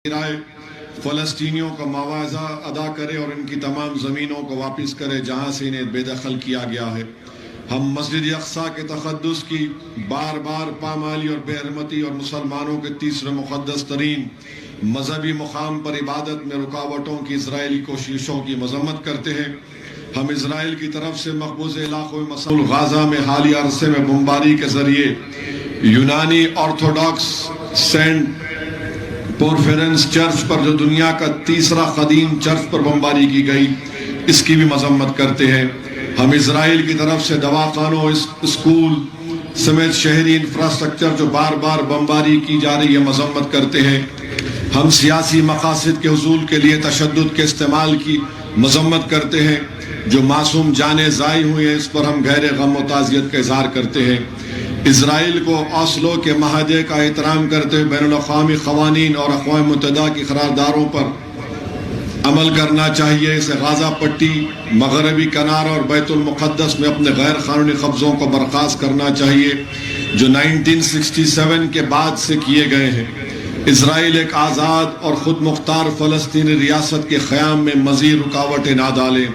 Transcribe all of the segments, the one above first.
رائے فلسطینیوں کا معاوضہ ادا کرے اور ان کی تمام زمینوں کو واپس کرے جہاں سے انہیں بے دخل کیا گیا ہے۔ ہم مسجد اقصیٰ کے تقدس کی بار بار پامالی اور بے حرمتی اور مسلمانوں کے تیسرے مقدس ترین مذہبی مقام پر عبادت میں رکاوٹوں کی اسرائیلی کوششوں کی مذمت کرتے ہیں۔ ہم اسرائیل کی طرف سے مقبوض علاقوں میں مثلا غازہ میں حالیہ عرصے میں بمباری کے ذریعے یونانی آرتھوڈاکس سینٹ پورفیرنس چرچ پر جو دنیا کا تیسرا قدیم چرچ پر بمباری کی گئی اس کی بھی مذمت کرتے ہیں۔ ہم اسرائیل کی طرف سے دواخانوں اسکول سمیت شہری انفراسٹرکچر جو بار بار بمباری کی جا رہی ہے مذمت کرتے ہیں۔ ہم سیاسی مقاصد کے حصول کے لیے تشدد کے استعمال کی مذمت کرتے ہیں۔ جو معصوم جانیں ضائع ہوئی ہیں اس پر ہم گہرے غم و تعزیت کا اظہار کرتے ہیں۔ اسرائیل کو اوسلو کے معاہدے کا احترام کرتے ہوئے بین الاقوامی قوانین اور اقوام متحدہ کی قراردادوں پر عمل کرنا چاہیے۔ اسے غازہ پٹی، مغربی کنارہ اور بیت المقدس میں اپنے غیر قانونی قبضوں کو برخاست کرنا چاہیے جو 1967 کے بعد سے کیے گئے ہیں۔ اسرائیل ایک آزاد اور خود مختار فلسطینی ریاست کے قیام میں مزید رکاوٹیں نہ ڈالے۔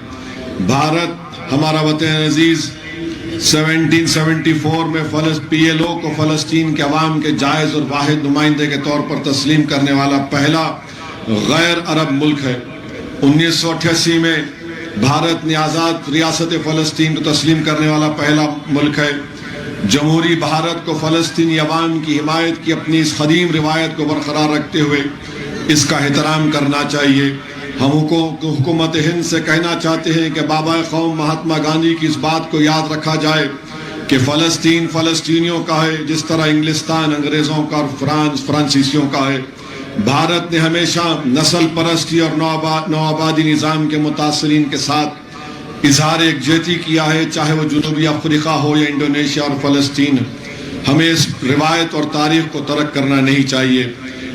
بھارت ہمارا وطن عزیز 1774 میں پی ایل او کو فلسطین کے عوام کے جائز اور واحد نمائندے کے طور پر تسلیم کرنے والا پہلا غیر عرب ملک ہے۔ 1988 میں بھارت نے آزاد ریاست فلسطین کو تسلیم کرنے والا پہلا ملک ہے۔ جمہوری بھارت کو فلسطینی عوام کی حمایت کی اپنی اس قدیم روایت کو برقرار رکھتے ہوئے اس کا احترام کرنا چاہیے۔ ہم حکومت ہند سے کہنا چاہتے ہیں کہ بابا قوم مہاتما گاندھی کی اس بات کو یاد رکھا جائے کہ فلسطین فلسطینیوں کا ہے جس طرح انگلستان انگریزوں کا اور فرانس فرانسیسیوں کا ہے۔ بھارت نے ہمیشہ نسل پرستی اور نوآبادی نظام کے متاثرین کے ساتھ اظہار یکجہتی کیا ہے، چاہے وہ جنوبی افریقہ ہو یا انڈونیشیا اور فلسطین۔ ہمیں اس روایت اور تاریخ کو ترک کرنا نہیں چاہیے۔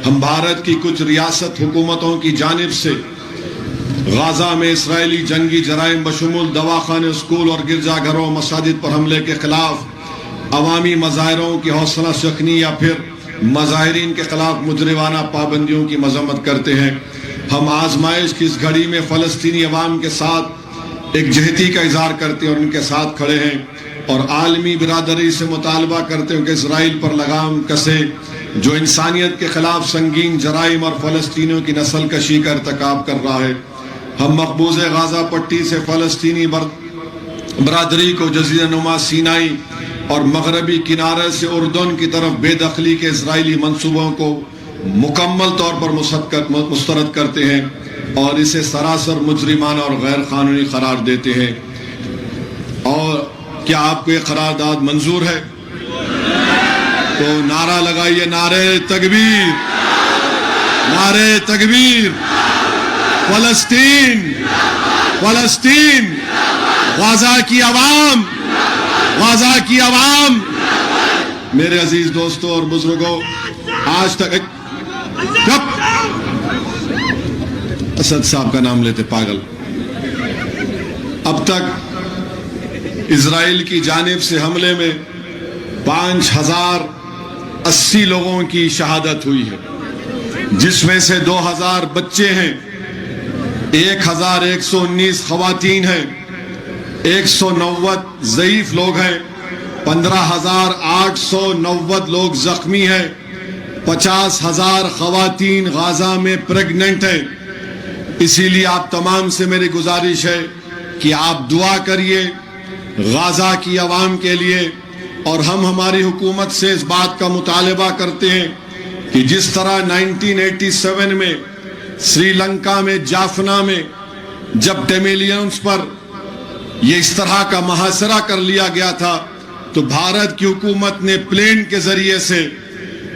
ہم بھارت کی کچھ ریاست حکومتوں کی جانب سے غازہ میں اسرائیلی جنگی جرائم بشمول دواخانے، اسکول اور گرجا گھروں مساجد پر حملے کے خلاف عوامی مظاہروں کی حوصلہ شکنی یا پھر مظاہرین کے خلاف مجرمانہ پابندیوں کی مذمت کرتے ہیں۔ ہم آزمائش کی اس گھڑی میں فلسطینی عوام کے ساتھ ایک جہتی کا اظہار کرتے ہیں اور ان کے ساتھ کھڑے ہیں اور عالمی برادری سے مطالبہ کرتے ہیں کہ اسرائیل پر لگام کسے جو انسانیت کے خلاف سنگین جرائم اور فلسطینیوں کی نسل کشی کا ارتکاب کر رہا ہے۔ ہم مقبوض غازہ پٹی سے فلسطینی برادری کو جزیرہ نما سینائی اور مغربی کنارے سے اردن کی طرف بے دخلی کے اسرائیلی منصوبوں کو مکمل طور پر مسترد کرتے ہیں اور اسے سراسر مجرمانہ اور غیر قانونی قرار دیتے ہیں۔ اور کیا آپ کو یہ قرارداد منظور ہے؟ تو نعرہ لگائیے، نعرہ تکبیر، نعرہ تکبیر، فلسطین، فلسطین، غازہ کی عوام، غازہ کی عوام۔ میرے عزیز دوستوں اور بزرگوں، آج تک اسد صاحب کا نام لیتے پاگل، اب تک اسرائیل کی جانب سے حملے میں 5080 لوگوں کی شہادت ہوئی ہے، جس میں سے 2000 بچے ہیں، 1119 خواتین ہیں، 190 ضعیف لوگ ہیں، 15890 لوگ زخمی ہیں، 50,000 خواتین غازہ میں پریگننٹ ہیں۔ اسی لیے آپ تمام سے میری گزارش ہے کہ آپ دعا کریے غازہ کی عوام کے لیے، اور ہم ہماری حکومت سے اس بات کا مطالبہ کرتے ہیں کہ جس طرح 1987 میں سری لنکا میں جافنا میں جب ٹیمیلینز پر یہ اس طرح کا محاصرہ کر لیا گیا تھا تو بھارت کی حکومت نے پلین کے ذریعے سے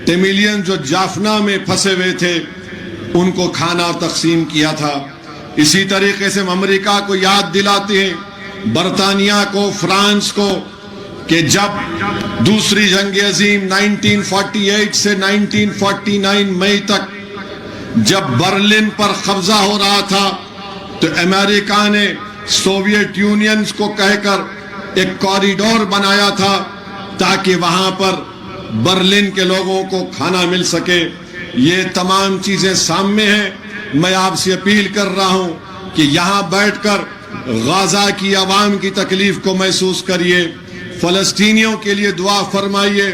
ٹیمیلین جو جافنا میں پھنسے ہوئے تھے ان کو کھانا تقسیم کیا تھا۔ اسی طریقے سے ہم امریکہ کو یاد دلاتے ہیں، برطانیہ کو، فرانس کو، کہ جب دوسری جنگ عظیم 1948 سے 1949 مئی تک جب برلن پر قبضہ ہو رہا تھا تو امریکہ نے سوویت یونین کو کہہ کر ایک کوریڈور بنایا تھا تاکہ وہاں پر برلن کے لوگوں کو کھانا مل سکے۔ یہ تمام چیزیں سامنے ہیں. میں آپ سے اپیل کر رہا ہوں کہ یہاں بیٹھ کر غزہ کی عوام کی تکلیف کو محسوس کریے، فلسطینیوں کے لیے دعا فرمائیے.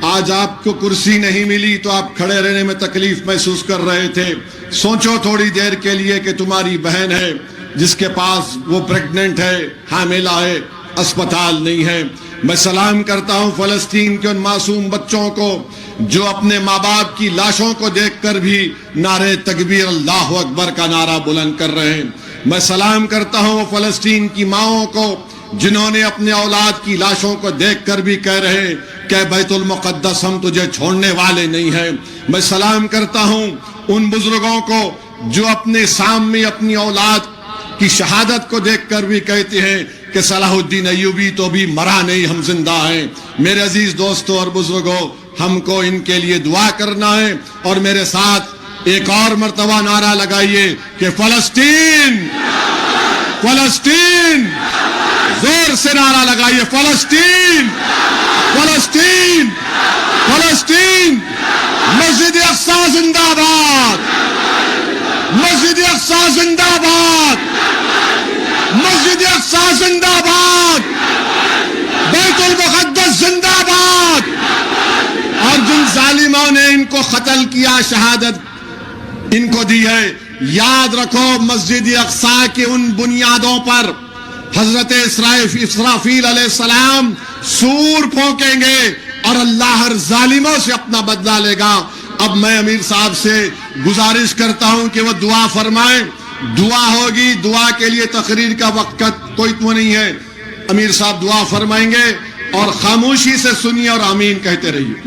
آج آپ کو کرسی نہیں ملی تو آپ کھڑے رہنے میں تکلیف محسوس کر رہے تھے. سوچو تھوڑی دیر کے لیے کہ تمہاری بہن ہے جس کے پاس وہ پریگننٹ ہے، حاملہ ہے، اسپتال نہیں ہے. میں سلام کرتا ہوں فلسطین کے ان معصوم بچوں کو جو اپنے ماں باپ کی لاشوں کو دیکھ کر بھی نعرے تکبیر اللہ اکبر کا نعرہ بلند کر رہے ہیں. میں سلام کرتا ہوں فلسطین کی ماؤں کو جنہوں نے اپنے اولاد کی لاشوں کو دیکھ کر بھی کہہ رہے ہیں کہ بیت المقدس ہم تجھے چھوڑنے والے نہیں ہیں. میں سلام کرتا ہوں ان بزرگوں کو جو اپنے سامنے اپنی اولاد کی شہادت کو دیکھ کر بھی کہتے ہیں کہ صلاح الدین ایوبی تو بھی مرا نہیں، ہم زندہ ہیں. میرے عزیز دوستوں اور بزرگوں، ہم کو ان کے لیے دعا کرنا ہے. اور میرے ساتھ ایک اور مرتبہ نعرہ لگائیے کہ فلسطین فلسطین، زور سے نعرہ لگائیے، فلسطین فلسطین فلسطین. مسجد اقصی زندہ باد، مسجد اقصی زندہ باد، مسجد اقصی زندہ باد، بیت المقدس زندہ باد. اور جن ظالموں نے ان کو قتل کیا، شہادت ان کو دی ہے، یاد رکھو مسجد اقصی کے ان بنیادوں پر حضرت اسرافیل علیہ السلام سور پھونکیں گے اور اللہ ہر ظالموں سے اپنا بدلہ لے گا. اب میں امیر صاحب سے گزارش کرتا ہوں کہ وہ دعا فرمائیں. دعا ہوگی، دعا کے لیے تقریر کا وقت کوئی تو نہیں ہے. امیر صاحب دعا فرمائیں گے اور خاموشی سے سنیے اور آمین کہتے رہیے.